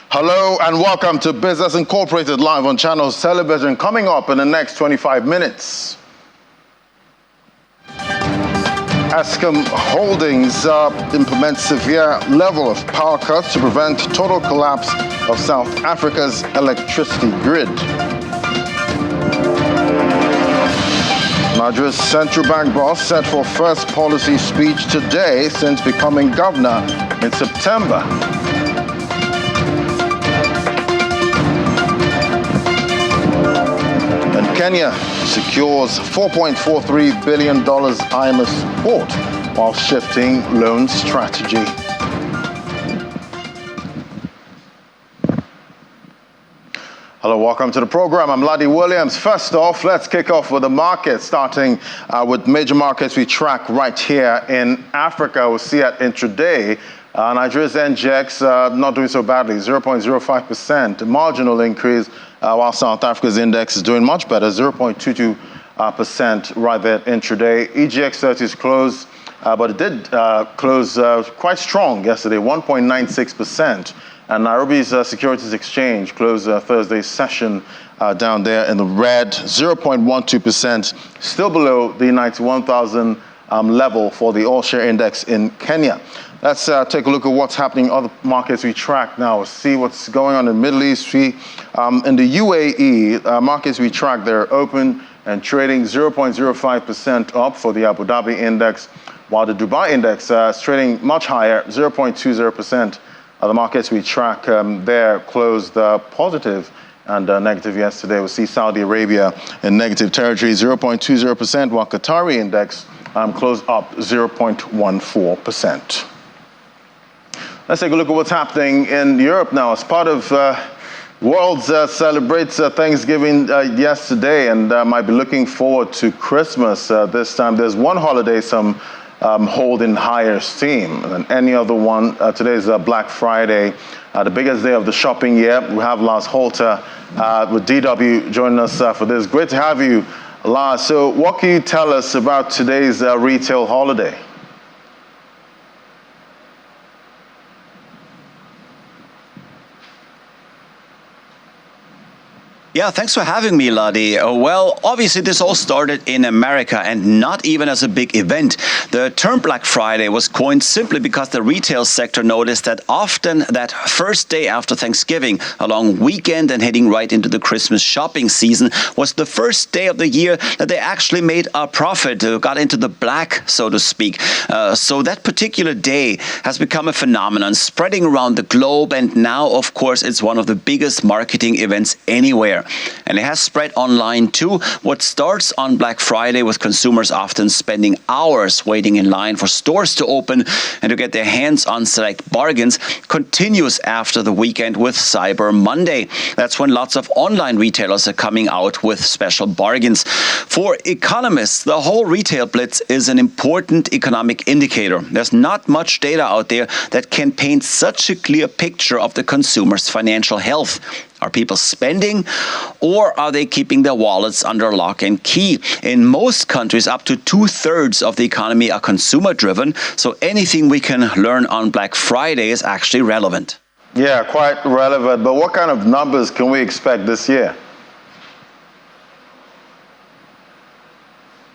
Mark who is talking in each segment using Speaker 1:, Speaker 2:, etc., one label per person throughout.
Speaker 1: Hello and welcome to Business Incorporated live on Channels Television. Coming up in the next 25 minutes. Eskom Holdings implements severe level of power cuts to prevent total collapse of South Africa's electricity grid. Nigeria's central bank boss set for first policy speech today since becoming governor in September. And Kenya secures $4.43 billion IMF support while shifting loan strategy. Hello, welcome to the program. I'm Ladi Williams. First off, let's kick off with the markets, starting with major markets we track right here in Africa. We'll see at intraday. Nigeria's NGX not doing so badly, 0.05%, marginal increase, while South Africa's index is doing much better, 0.22% right there intraday. EGX30 is closed, but it did close quite strong yesterday, 1.96%. And Nairobi's Securities Exchange closed Thursday's session down there in the red, 0.12%, still below the 91,000 level for the all-share index in Kenya. Let's take a look at what's happening in other markets we track now. See what's going on in the Middle East. In the UAE, markets we track, they're open and trading 0.05% up for the Abu Dhabi index, while the Dubai index is trading much higher, 0.20%. The markets we track there closed positive and negative yesterday. We see Saudi Arabia in negative territory, 0.20%, while Qatari index closed up 0.14%. Let's take a look at what's happening in Europe now. As part of world celebrates Thanksgiving yesterday and might be looking forward to Christmas this time. There's one holiday some hold in higher esteem than any other one. Today is Black Friday, the biggest day of the shopping year. We have Lars Holter with DW joining us for this. Great to have you, Lars. So what can you tell us about today's retail holiday?
Speaker 2: Yeah, thanks for having me, Ladi. Well, obviously this all started in America and not even as a big event. The term Black Friday was coined simply because the retail sector noticed that often that first day after Thanksgiving, a long weekend and heading right into the Christmas shopping season, was the first day of the year that they actually made a profit, got into the black, so to speak. So that particular day has become a phenomenon spreading around the globe, and now, of course, it's one of the biggest marketing events anywhere. And it has spread online too. What starts on Black Friday with consumers often spending hours waiting in line for stores to open and to get their hands on select bargains continues after the weekend with Cyber Monday. That's when lots of online retailers are coming out with special bargains. For economists, the whole retail blitz is an important economic indicator. There's not much data out there that can paint such a clear picture of the consumer's financial health. Are people spending, or are they keeping their wallets under lock and key? In most countries, up to 2/3 of the economy are consumer-driven, so anything we can learn on Black Friday is actually relevant.
Speaker 1: Yeah, quite relevant. But what kind of numbers can we expect this year?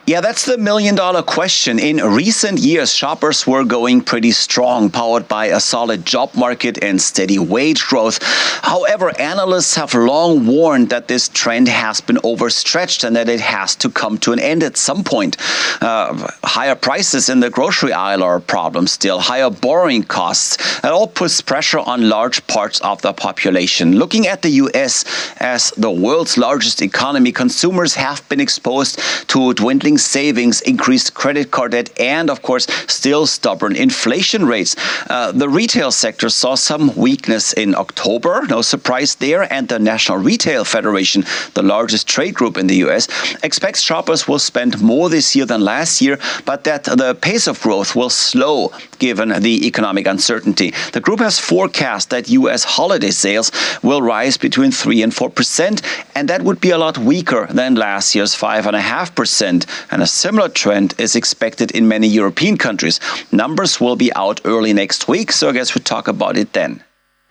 Speaker 2: Yeah, that's the million-dollar question. In recent years, shoppers were going pretty strong, powered by a solid job market and steady wage growth. However, analysts have long warned that this trend has been overstretched and that it has to come to an end at some point. Higher prices in the grocery aisle are a problem still. Higher borrowing costs. That all puts pressure on large parts of the population. Looking at the U.S. as the world's largest economy, consumers have been exposed to dwindling savings, increased credit card debt, and of course, still stubborn inflation rates. The retail sector saw some weakness in October, no surprise there, and the National Retail Federation, the largest trade group in the US, expects shoppers will spend more this year than last year, but that the pace of growth will slow given the economic uncertainty. The group has forecast that US holiday sales will rise between 3% and 4%, and that would be a lot weaker than last year's 5.5%. And a similar trend is expected in many European countries. Numbers will be out early next week, so I guess we'll talk about it then.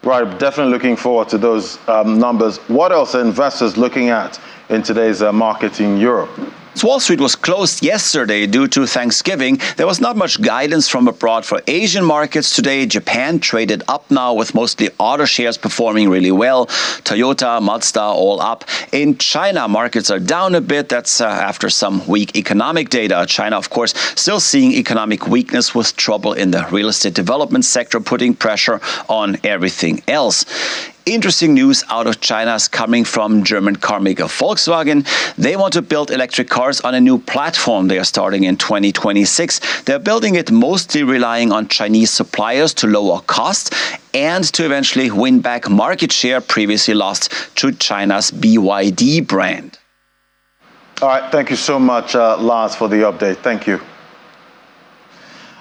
Speaker 1: Right, definitely looking forward to those numbers. What else are investors looking at in today's market in Europe?
Speaker 2: Wall Street was closed yesterday due to Thanksgiving. There was not much guidance from abroad for Asian markets today. Japan traded up now with mostly auto shares performing really well. Toyota, Mazda all up. In China, markets are down a bit. That's after some weak economic data. China, of course, still seeing economic weakness with trouble in the real estate development sector, putting pressure on everything else. Interesting news out of China is coming from German car maker Volkswagen. They want to build electric cars on a new platform. They are starting in 2026. They're building it mostly relying on Chinese suppliers to lower costs and to eventually win back market share previously lost to China's BYD brand.
Speaker 1: All right, thank you so much, Lars, for the update. Thank you.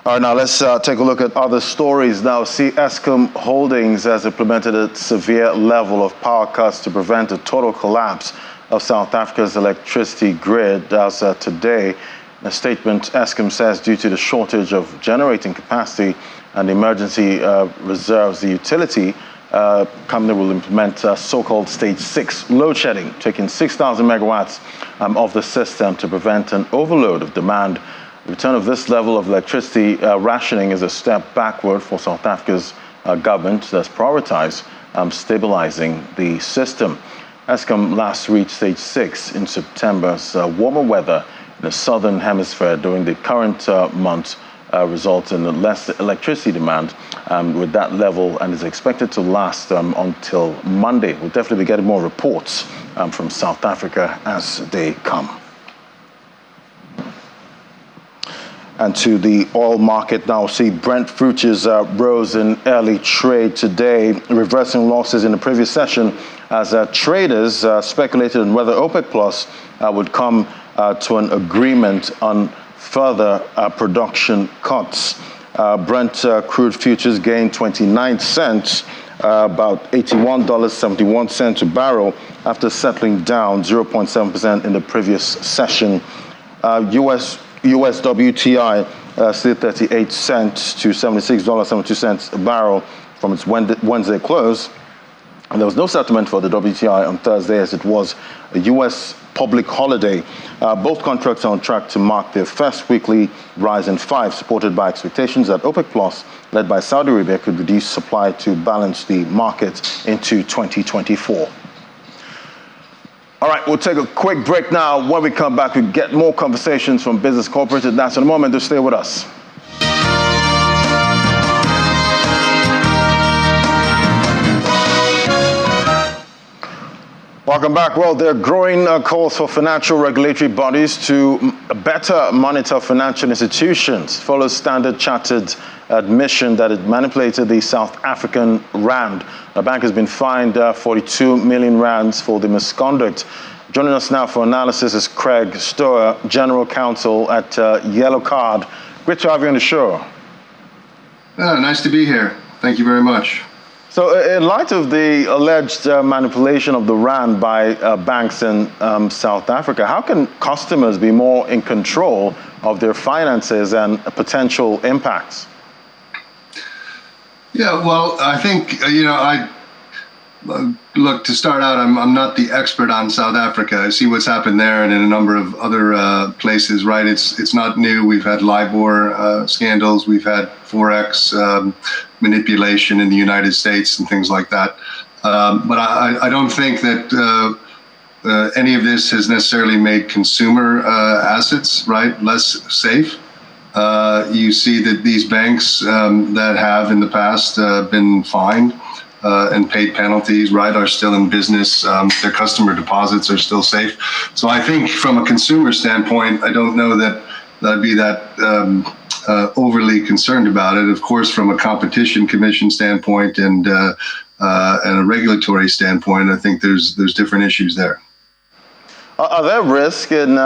Speaker 1: All right, now let's take a look at other stories. Now, Eskom Holdings has implemented a severe level of power cuts to prevent a total collapse of South Africa's electricity grid. As today, in a statement, Eskom says due to the shortage of generating capacity and emergency reserves, the utility company will implement so-called Stage 6 load shedding, taking 6,000 megawatts of the system to prevent an overload of demand. The return of this level of electricity rationing is a step backward for South Africa's government that's prioritized stabilizing the system. Eskom last reached Stage 6 in September. Warmer weather in the southern hemisphere during the current month results in less electricity demand with that level, and is expected to last until Monday. We'll definitely be getting more reports from South Africa as they come. And to the oil market now, Brent futures rose in early trade today, reversing losses in the previous session as traders speculated on whether OPEC Plus would come to an agreement on further production cuts. Brent crude futures gained 29 cents, about $81.71 a barrel, after settling down 0.7% in the previous session. US WTI slid 38 cents to $76.72 a barrel from its Wednesday close. And there was no settlement for the WTI on Thursday, as it was a U.S. public holiday. Both contracts are on track to mark their first weekly rise in 5, supported by expectations that OPEC Plus, led by Saudi Arabia, could reduce supply to balance the market into 2024. All right, we'll take a quick break now. When we come back, we get more conversations from business, corporate, and that's in a moment. Just stay with us. Welcome back. Well, there are growing calls for financial regulatory bodies to better monitor financial institutions. Follows Standard Chartered's admission that it manipulated the South African rand. The bank has been fined 42 million rands for the misconduct. Joining us now for analysis is Craig Stoer, General Counsel at Yellow Card. Great to have you on the show.
Speaker 3: Nice to be here. Thank you very much.
Speaker 1: So in light of the alleged manipulation of the rand by banks in South Africa, how can customers be more in control of their finances and potential impacts?
Speaker 3: Yeah, well, I think, look, to start out, I'm not the expert on South Africa. I see what's happened there and in a number of other places, right? It's not new. We've had LIBOR scandals. We've had Forex manipulation in the United States and things like that. But I don't think that any of this has necessarily made consumer assets, right, less safe. You see that these banks that have in the past been fined and paid penalties, right, are still in business. Their customer deposits are still safe. So I think from a consumer standpoint, I don't know that I'd be that overly concerned about it. Of course, from a competition commission standpoint and a regulatory standpoint, I think there's different issues there.
Speaker 1: Are there risks in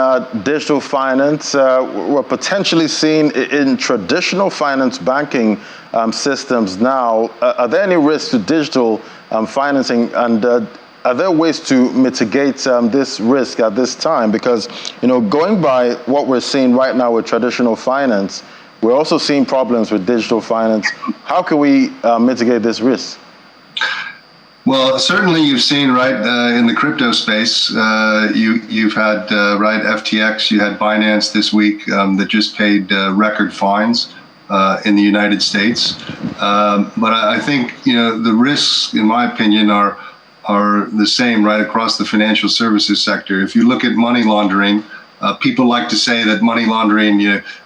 Speaker 1: digital finance? We're potentially seen in traditional finance banking systems now. Are there any risks to digital financing? And are there ways to mitigate this risk at this time? Because, going by what we're seeing right now with traditional finance, we're also seeing problems with digital finance. How can we mitigate this risk?
Speaker 3: Well, certainly you've seen, right, in the crypto space, you've had, right, FTX, you had Binance this week that just paid record fines in the United States. But I think, the risks, in my opinion, are the same right across the financial services sector. If you look at money laundering, people like to say that money laundering,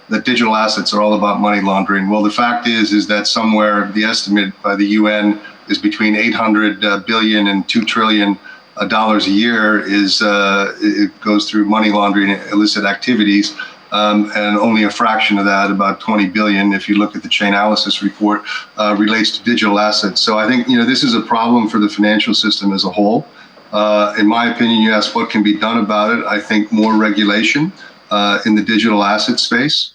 Speaker 3: that digital assets are all about money laundering. Well, the fact is that somewhere the estimate by the UN is between 800 billion and $2 trillion a year it goes through money laundering illicit activities. And only a fraction of that, about 20 billion, if you look at the Chainalysis report, relates to digital assets. So I think, this is a problem for the financial system as a whole. In my opinion, you ask what can be done about it. I think more regulation in the digital asset space.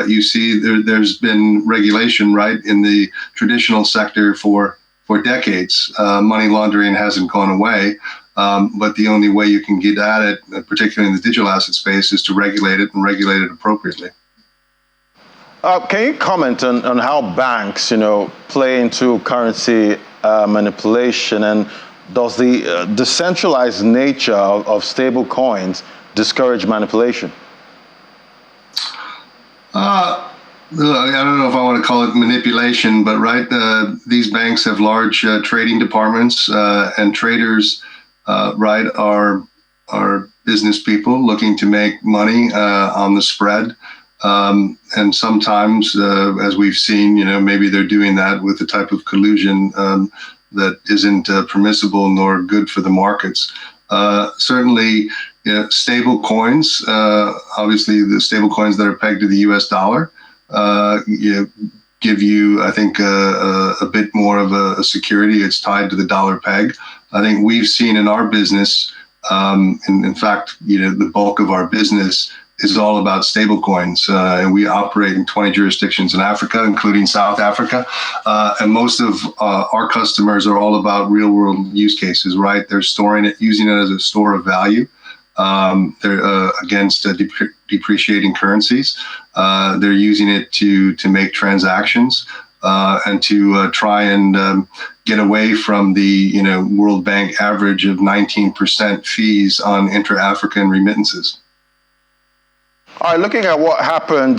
Speaker 3: You see there's been regulation, right, in the traditional sector for decades. Money laundering hasn't gone away. But the only way you can get at it, particularly in the digital asset space, is to regulate it and regulate it appropriately.
Speaker 1: Can you comment on how banks, play into currency manipulation, and does the decentralized nature of stable coins discourage manipulation?
Speaker 3: I don't know if I want to call it manipulation, but right, these banks have large trading departments, and traders, right, are business people looking to make money on the spread. And sometimes, as we've seen, maybe they're doing that with a type of collusion that isn't permissible nor good for the markets. Certainly, stable coins, obviously the stable coins that are pegged to the US dollar, give you, I think, a bit more of a security. It's tied to the dollar peg. I think we've seen in our business, in fact, the bulk of our business is all about stable coins. And we operate in 20 jurisdictions in Africa, including South Africa. And most of our customers are all about real world use cases, right? They're storing it, using it as a store of value. They're against depreciating currencies. They're using it to make transactions and to try and get away from the World Bank average of 19% fees on intra-African remittances.
Speaker 1: All right, looking at what happened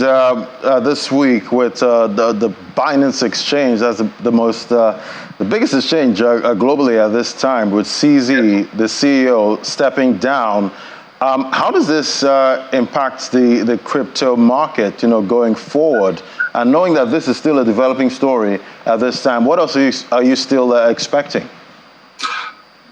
Speaker 1: this week with the Binance exchange, that's the biggest exchange globally at this time, with CZ, the CEO, stepping down. How does this impact the crypto market, going forward? And knowing that this is still a developing story at this time, what else are you still expecting?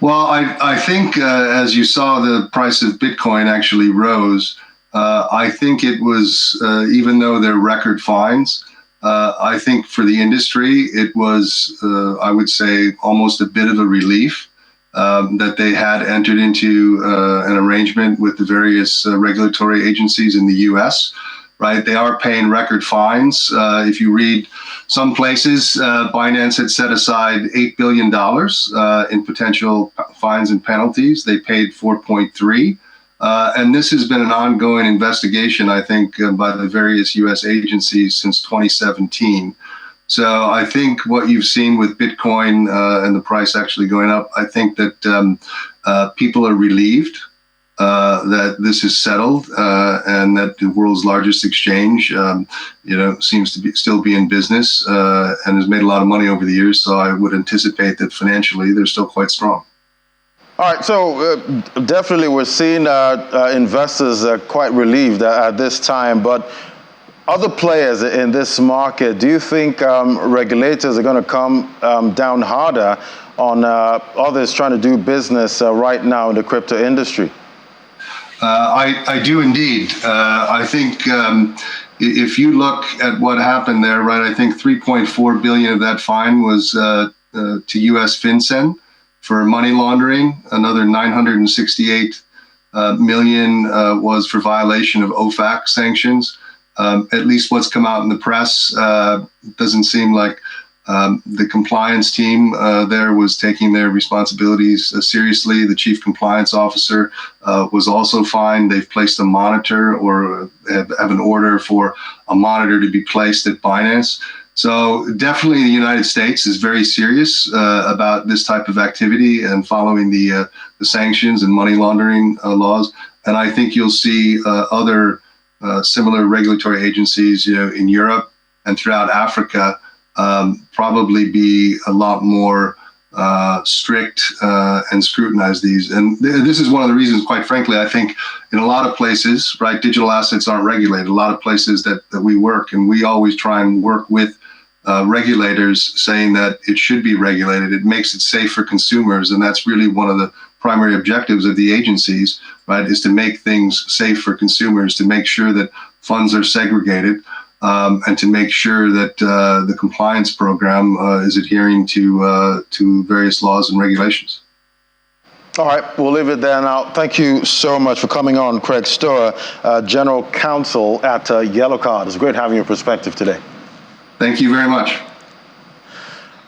Speaker 3: Well, I think as you saw, the price of Bitcoin actually rose. I think it was, even though they're record fines, I think for the industry, it was, I would say, almost a bit of a relief that they had entered into an arrangement with the various regulatory agencies in the US, right? They are paying record fines. If you read some places, Binance had set aside $8 billion in potential fines and penalties. They paid 4.3. And this has been an ongoing investigation, I think, by the various U.S. agencies since 2017. So I think what you've seen with Bitcoin and the price actually going up, I think that people are relieved that this is settled and that the world's largest exchange, seems to still be in business and has made a lot of money over the years. So I would anticipate that financially they're still quite strong.
Speaker 1: All right, so definitely we're seeing investors quite relieved at this time, but other players in this market, do you think regulators are going to come down harder on others trying to do business right now in the crypto industry?
Speaker 3: I do indeed. I think if you look at what happened there, right, I think 3.4 billion of that fine was to U.S. FinCEN for money laundering. Another 968 million was for violation of OFAC sanctions. At least what's come out in the press doesn't seem like the compliance team there was taking their responsibilities seriously. The chief compliance officer was also fined. They've placed a monitor, or have an order for a monitor to be placed at Binance. So definitely the United States is very serious about this type of activity and following the sanctions and money laundering laws. And I think you'll see other similar regulatory agencies, in Europe and throughout Africa, probably be a lot more strict and scrutinize these. And this is one of the reasons, quite frankly, I think in a lot of places, right, digital assets aren't regulated. A lot of places that we work, and we always try and work with regulators saying that it should be regulated. It makes it safe for consumers. And that's really one of the primary objectives of the agencies, right, is to make things safe for consumers, to make sure that funds are segregated, and to make sure that the compliance program is adhering to various laws and regulations.
Speaker 1: All right, we'll leave it there now. Thank you so much for coming on, Craig Storer, General Counsel at Yellow Card. It's great having your perspective today.
Speaker 3: Thank you very much.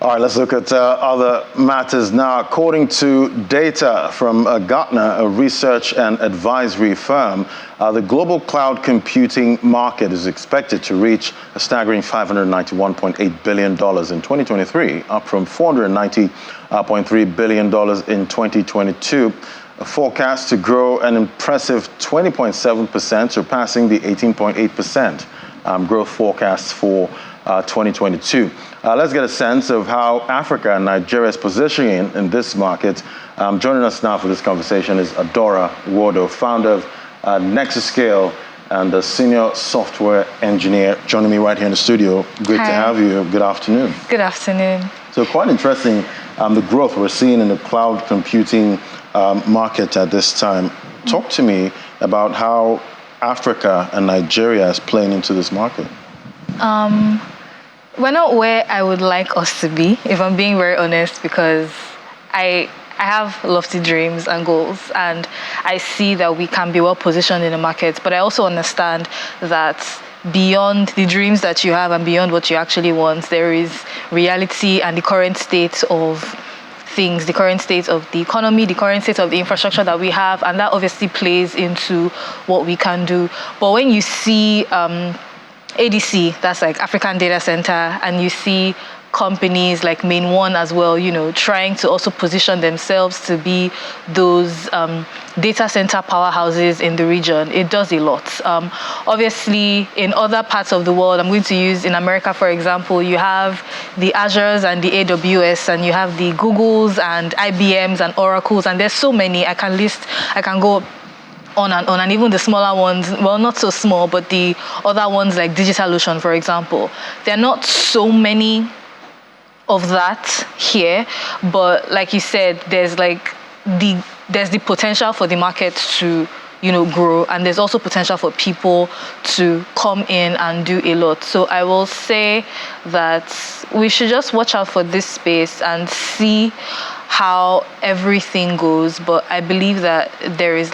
Speaker 1: All right, let's look at other matters now. According to data from Gartner, a research and advisory firm, the global cloud computing market is expected to reach a staggering $591.8 billion in 2023, up from $490.3 billion in 2022. A forecast to grow an impressive 20.7%, surpassing the 18.8% growth forecast for 2022. Let's get a sense of how Africa and Nigeria is positioning in this market. Joining us now for this conversation is Adora Wodo, founder of Nexuscale and a senior software engineer, joining me right here in the studio. Great to have you. Good afternoon.
Speaker 4: Good afternoon.
Speaker 1: So quite interesting, the growth we're seeing in the cloud computing market at this time. Talk to me about how Africa and Nigeria is playing into this market.
Speaker 4: We're not where I would like us to be, if I'm being very honest, because I have lofty dreams and goals, and I see that we can be well positioned in the market. But I also understand that beyond the dreams that you have and beyond what you actually want, there is reality and the current state of things, the current state of the economy, the current state of the infrastructure that we have, and that obviously plays into what we can do. But when you see ADC, that's like African Data Center, and you see companies like Mont as well, trying to also position themselves to be those data center powerhouses in the region, it does a lot. Obviously, in other parts of the world, I'm going to use in America, for example, you have the Azures and the AWS, and you have the Googles and IBMs and Oracles, and there's so many. I can go on, and even the smaller ones, well, not so small, but the other ones like DigitalOcean, for example. There are not so many of that here, but like you said, there's the potential for the market to grow, and there's also potential for people to come in and do a lot. So I will say that we should just watch out for this space and see how everything goes, but I believe that there is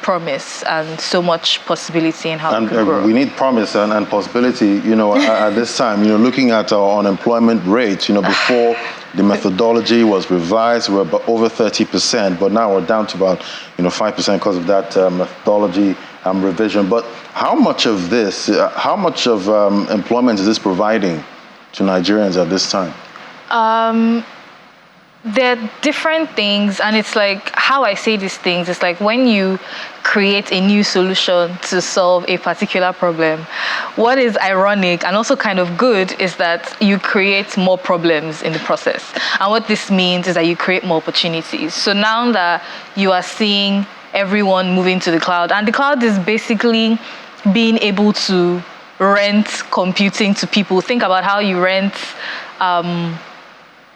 Speaker 4: promise and so much possibility in how it can grow.
Speaker 1: We need promise and possibility, at this time, looking at our unemployment rate, before the methodology was revised, we were about over 30%, but now we're down to about, 5% because of that methodology revision. But how much of employment is this providing to Nigerians at this time?
Speaker 4: There are different things, and it's like how I say these things. It's like when you create a new solution to solve a particular problem, what is ironic and also kind of good is that you create more problems in the process. And what this means is that you create more opportunities. So now that you are seeing everyone moving to the cloud, and the cloud is basically being able to rent computing to people. Think about how you rent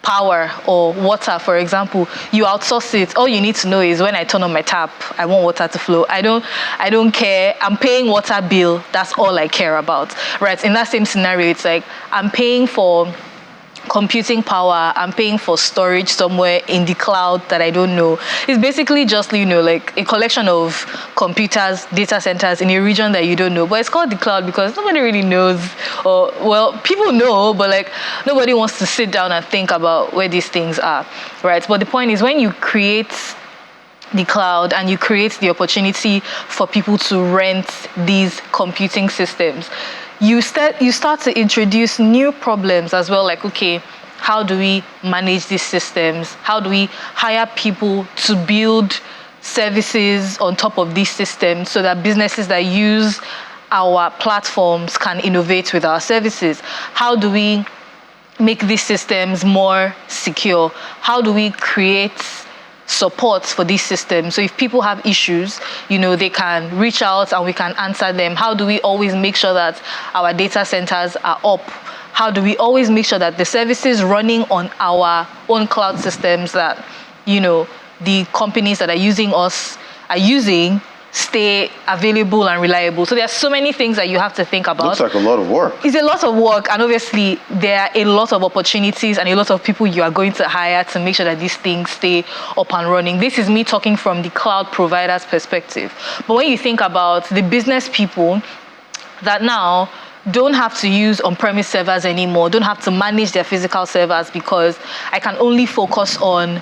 Speaker 4: power or water, for example. You outsource it. All you need to know is when I turn on my tap, I want water to flow. I don't care. I'm paying water bill. That's all I care about, right? In that same scenario, it's like I'm paying for computing power, I'm paying for storage somewhere in the cloud that I don't know. It's basically just, like a collection of computers, data centers in a region that you don't know. But it's called the cloud because nobody really knows, or, well, people know, but nobody wants to sit down and think about where these things are, right? But the point is, when you create the cloud and you create the opportunity for people to rent these computing systems, you start to introduce new problems as well, like, okay, how do we manage these systems? How do we hire people to build services on top of these systems so that businesses that use our platforms can innovate with our services? How do we make these systems more secure? How do we create support for these systems? So if people have issues, they can reach out and we can answer them. How do we always make sure that our data centers are up? How do we always make sure that the services running on our own cloud systems that, the companies that are using us are using stay available and reliable? So there are so many things that you have to think about.
Speaker 1: Looks like a lot of work.
Speaker 4: It's a lot of work, and obviously there are a lot of opportunities and a lot of people you are going to hire to make sure that these things stay up and running. This is me talking from the cloud provider's perspective. But when you think about the business people that now don't have to use on-premise servers anymore, don't have to manage their physical servers, because I can only focus on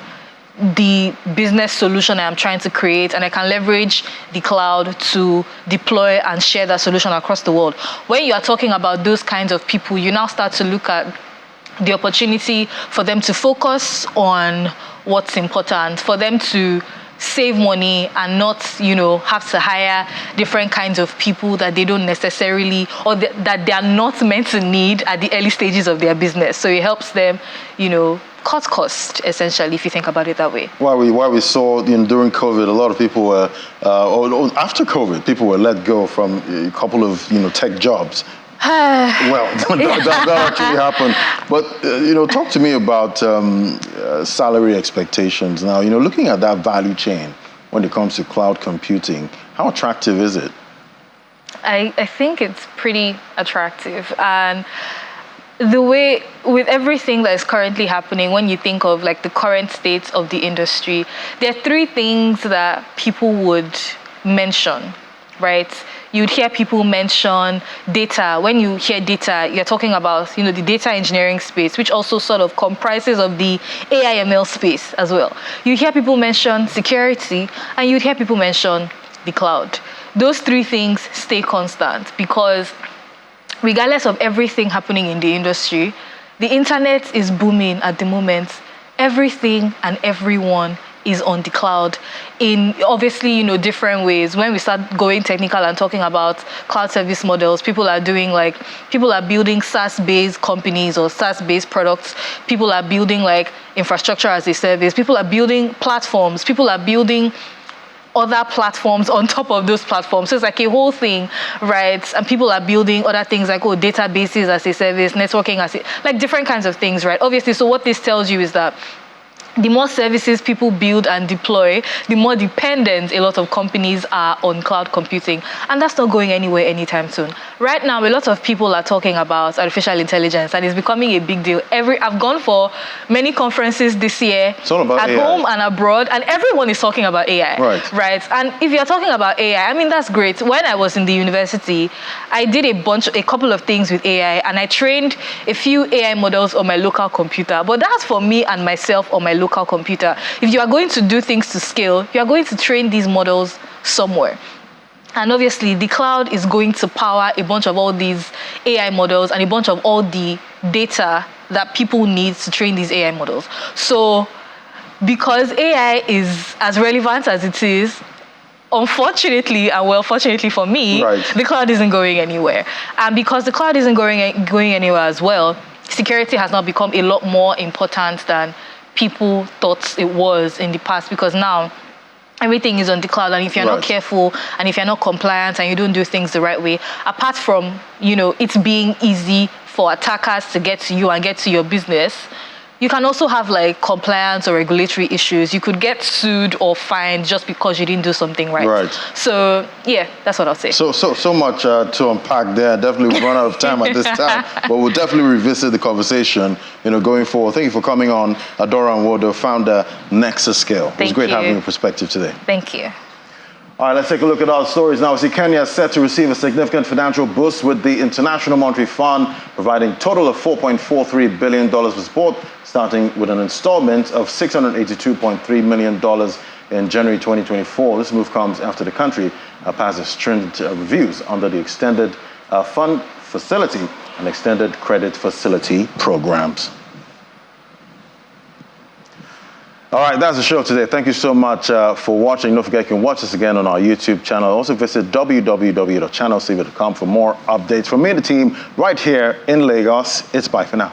Speaker 4: the business solution I'm trying to create, and I can leverage the cloud to deploy and share that solution across the world. When you are talking about those kinds of people, you now start to look at the opportunity for them to focus on what's important, for them to save money and not, have to hire different kinds of people that they don't necessarily, or that they are not meant to need at the early stages of their business. So it helps them, cut cost, essentially, if you think about it that way.
Speaker 1: Why we saw during COVID, a lot of people were, or after COVID, people were let go from a couple of tech jobs. Well, that actually happened. But talk to me about salary expectations. Now, looking at that value chain when it comes to cloud computing, how attractive is it?
Speaker 4: I think it's pretty attractive, and the way, with everything that is currently happening, when you think of like the current state of the industry, there are three things that people would mention, right? You'd hear people mention data. When you hear data, you're talking about, the data engineering space, which also sort of comprises of the AI/ML space as well. You hear people mention security, and you'd hear people mention the cloud. Those three things stay constant, because regardless of everything happening in the industry, the internet is booming at the moment. Everything and everyone is on the cloud in obviously, different ways. When we start going technical and talking about cloud service models, people are building SaaS-based companies or SaaS-based products. People are building like infrastructure as a service. People are building platforms. People are building other platforms on top of those platforms. So it's like a whole thing, right? And people are building other things like databases as a service, networking as like different kinds of things, right? Obviously, so what this tells you is that the more services people build and deploy, the more dependent a lot of companies are on cloud computing. And that's not going anywhere anytime soon. Right now, a lot of people are talking about artificial intelligence, and it's becoming a big deal. I've gone for many conferences this year,
Speaker 1: it's all about
Speaker 4: at
Speaker 1: AI.
Speaker 4: home and abroad, and everyone is talking about AI. Right? And if you're talking about AI, that's great. When I was in the university, I did a couple of things with AI, and I trained a few AI models on my local computer. But that's for me and myself on my local computer. If you are going to do things to scale, you are going to train these models somewhere. And obviously, the cloud is going to power a bunch of all these AI models and a bunch of all the data that people need to train these AI models. So, because AI is as relevant as it is, unfortunately, and well, fortunately for me, the cloud isn't going anywhere. And because the cloud isn't going anywhere as well, security has now become a lot more important than people thought it was in the past, because now everything is on the cloud, and if you're not careful and if you're not compliant and you don't do things the right way, apart from it's being easy for attackers to get to you and get to your business, you can also have like compliance or regulatory issues. You could get sued or fined just because you didn't do something right. So yeah, that's what I'll say.
Speaker 1: So much to unpack there. Definitely we've run out of time at this time, but we'll definitely revisit the conversation, going forward. Thank you for coming on, Adora Nwodo, founder Nexus Scale. It was great having your perspective today.
Speaker 4: Thank you.
Speaker 1: All right, let's take a look at our stories now. See, Kenya is set to receive a significant financial boost with the International Monetary Fund providing a total of $4.43 billion for support, starting with an installment of $682.3 million in January 2024. This move comes after the country passes stringent reviews under the extended fund facility and extended credit facility programs. All right, that's the show today. Thank you so much for watching. Don't forget, you can watch us again on our YouTube channel. Also visit www.channelcv.com for more updates from me and the team right here in Lagos. It's bye for now.